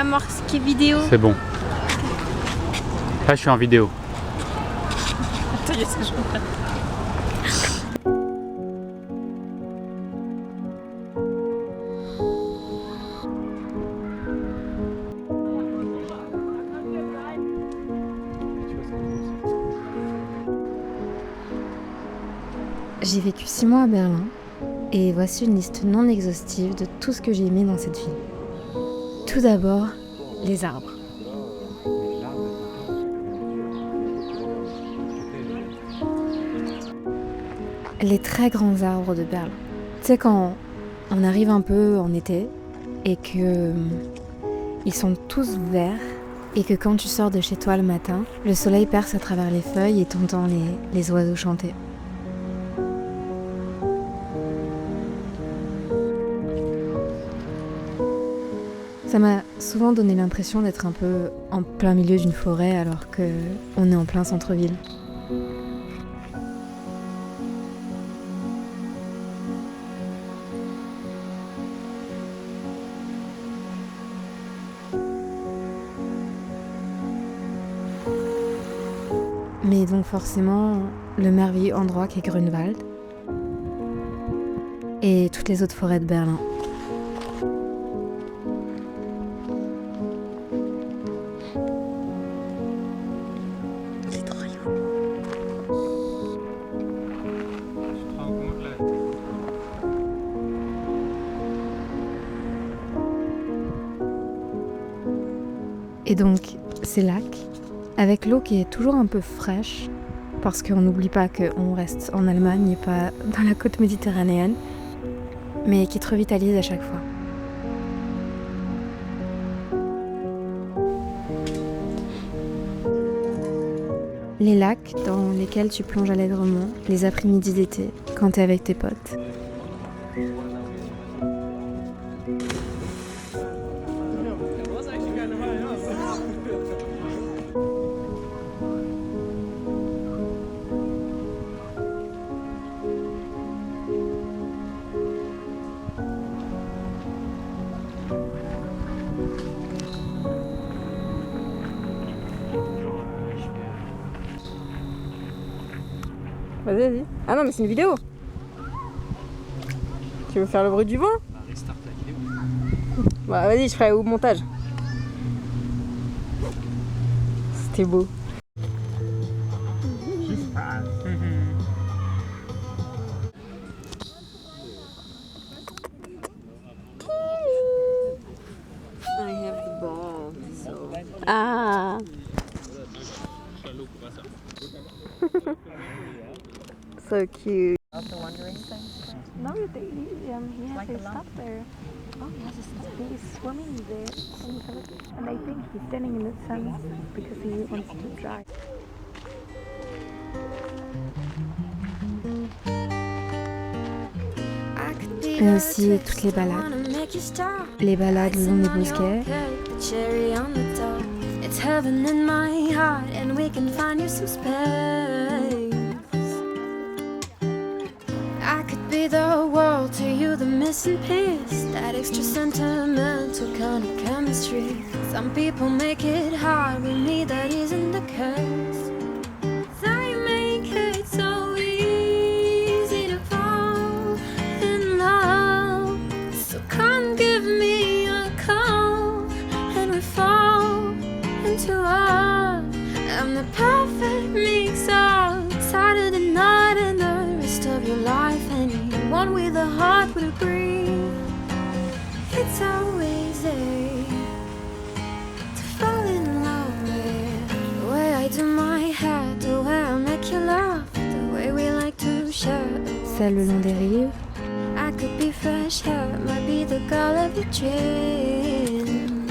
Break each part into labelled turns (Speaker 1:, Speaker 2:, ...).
Speaker 1: marqué vidéo.
Speaker 2: C'est bon. Là, je suis en vidéo.
Speaker 1: Attends, il y a ce que je vois.
Speaker 3: J'ai vécu 6 mois à Berlin et voici une liste non exhaustive de tout ce que j'ai aimé dans cette ville. Tout d'abord, les arbres. Les très grands arbres de Berlin. Tu sais, quand on arrive un peu en été et que ils sont tous verts et que quand tu sors de chez toi le matin, le soleil perce à travers les feuilles et t'entends les oiseaux chanter. Ça m'a souvent donné l'impression d'être un peu en plein milieu d'une forêt alors qu'on est en plein centre-ville. Mais donc forcément, le merveilleux endroit qu'est Grunewald et toutes les autres forêts de Berlin. Et donc, ces lacs, avec l'eau qui est toujours un peu fraîche, parce qu'on n'oublie pas qu'on reste en Allemagne et pas dans la côte méditerranéenne, mais qui te revitalise à chaque fois. Les lacs dans lesquels tu plonges allègrement les après-midi d'été, quand t'es avec tes potes.
Speaker 4: Vas-y. Ah non, mais c'est une vidéo. Tu veux faire le bruit du vent?
Speaker 2: Restart la vidéo.
Speaker 4: Bah vas-y, je ferai au montage. C'était beau. I have the ball, so... Ah. So cute.
Speaker 5: Of the wandering thing?
Speaker 4: No, he has
Speaker 5: Like
Speaker 4: his
Speaker 5: a
Speaker 4: stuff there. Oh, he has his stuff. He's swimming there. And I think he's standing in the sun because he wants to dry.
Speaker 3: Mais aussi toutes les balades. Les balades le long des bosquets.
Speaker 6: It's heaven in my heart and we can find you some space. I could be the world to you, the missing piece, that extra sentimental kind of chemistry. Some people make it hard, with me that isn't the case. I make it so easy to fall in love. So come give me a call and we fall into love. I'm the perfect mix of Saturday night and the rest of your life. Anyone with a heart would agree. It's always there to fall in love with. The way I do my hair, the way I make you laugh, the way we like to share.
Speaker 3: Celle le long des rives.
Speaker 6: I could be fresh hair, might be the girl of your dream.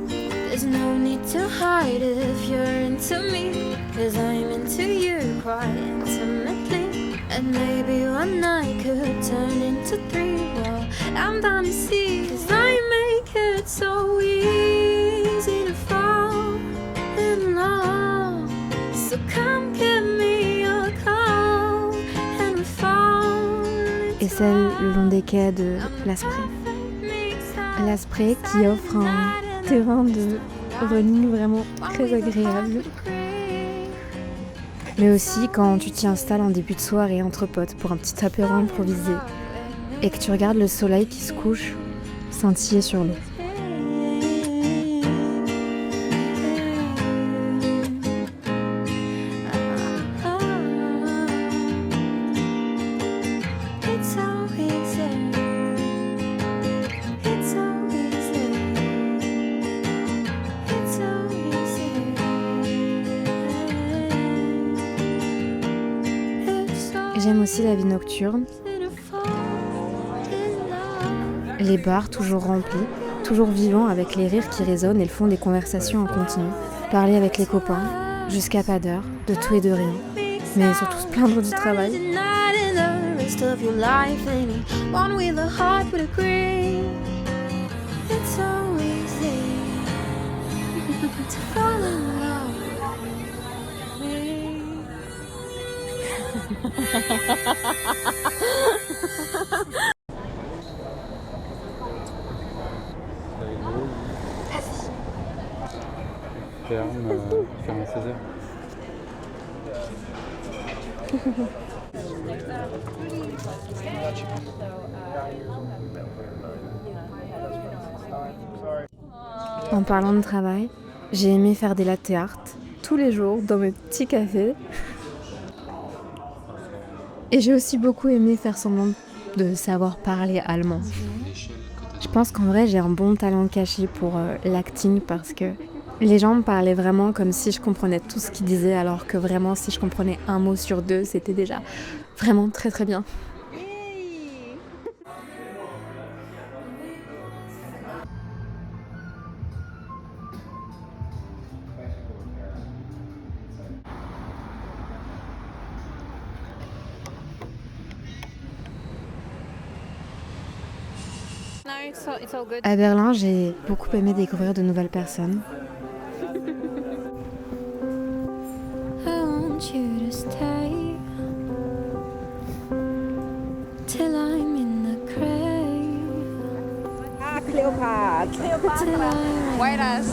Speaker 6: There's no need to hide if you're into me, 'cause I'm into you quite intimately. And maybe one night could turn into three. Well, I'm down to see, 'cause I make it so easy to fall in love. So come give me a call and we fall.
Speaker 3: Et celle le long des quais de Place Pré. l'Asprey qui offre un terrain de running vraiment très agréable. Mais aussi quand tu t'y installes en début de soirée entre potes pour un petit apéro improvisé et que tu regardes le soleil qui se couche scintiller sur l'eau. J'aime aussi la vie nocturne. Les bars toujours remplis, toujours vivants avec les rires qui résonnent et le fond des conversations en continu. Parler avec les copains, jusqu'à pas d'heure, de tout et de rien. Mais surtout se plaindre du travail.
Speaker 2: Ferme à 16h.
Speaker 3: En parlant de travail, j'ai aimé faire des latte art tous les jours dans mes petits cafés. Et j'ai aussi beaucoup aimé faire semblant de savoir parler allemand. Je pense qu'en vrai, j'ai un bon talent caché pour l'acting parce que les gens me parlaient vraiment comme si je comprenais tout ce qu'ils disaient, alors que vraiment, si je comprenais un mot sur deux, c'était déjà vraiment très très bien. À Berlin, j'ai beaucoup aimé découvrir de nouvelles personnes.
Speaker 1: White ass.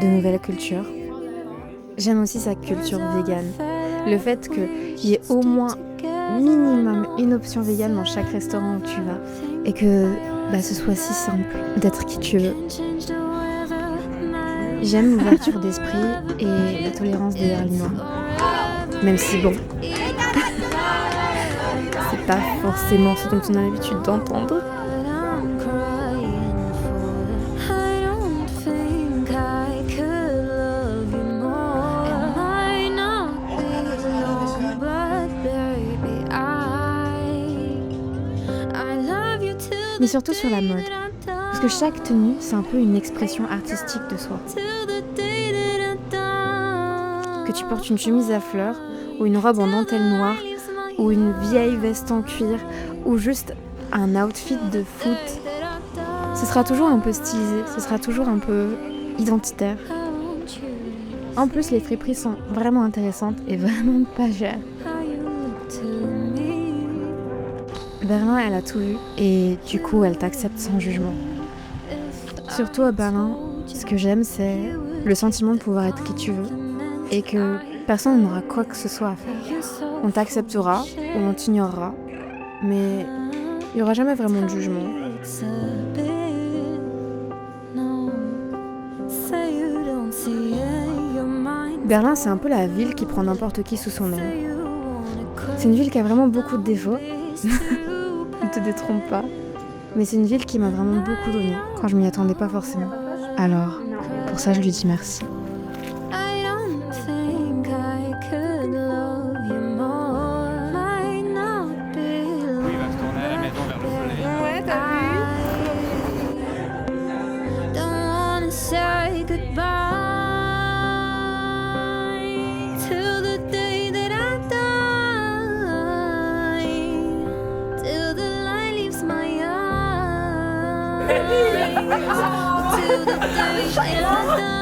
Speaker 3: De nouvelles cultures. J'aime aussi sa culture végane. Le fait qu'il y ait au moins minimum une option végane dans chaque restaurant où tu vas et que ce soit si simple d'être qui tu veux. J'aime l'ouverture d'esprit et la tolérance des Berlinois. Même si bon, c'est pas forcément ce dont on a l'habitude d'entendre. Mais surtout sur la mode. Parce que chaque tenue, c'est un peu une expression artistique de soi. Que tu portes une chemise à fleurs, ou une robe en dentelle noire, ou une vieille veste en cuir, ou juste un outfit de foot, ce sera toujours un peu stylisé, ce sera toujours un peu identitaire. En plus, les friperies sont vraiment intéressantes et vraiment pas chères. Berlin, elle a tout vu et du coup, elle t'accepte sans jugement. Surtout à Berlin, ce que j'aime, c'est le sentiment de pouvoir être qui tu veux et que personne n'aura quoi que ce soit à faire. On t'acceptera ou on t'ignorera, mais il n'y aura jamais vraiment de jugement. Berlin, c'est un peu la ville qui prend n'importe qui sous son aile. C'est une ville qui a vraiment beaucoup de défauts. Ne te détrompe pas. Mais c'est une ville qui m'a vraiment beaucoup donné quand je m'y attendais pas forcément. Alors, pour ça, je lui dis merci.
Speaker 1: Ouais, t'as vu?
Speaker 6: Don't wanna say goodbye. to the third.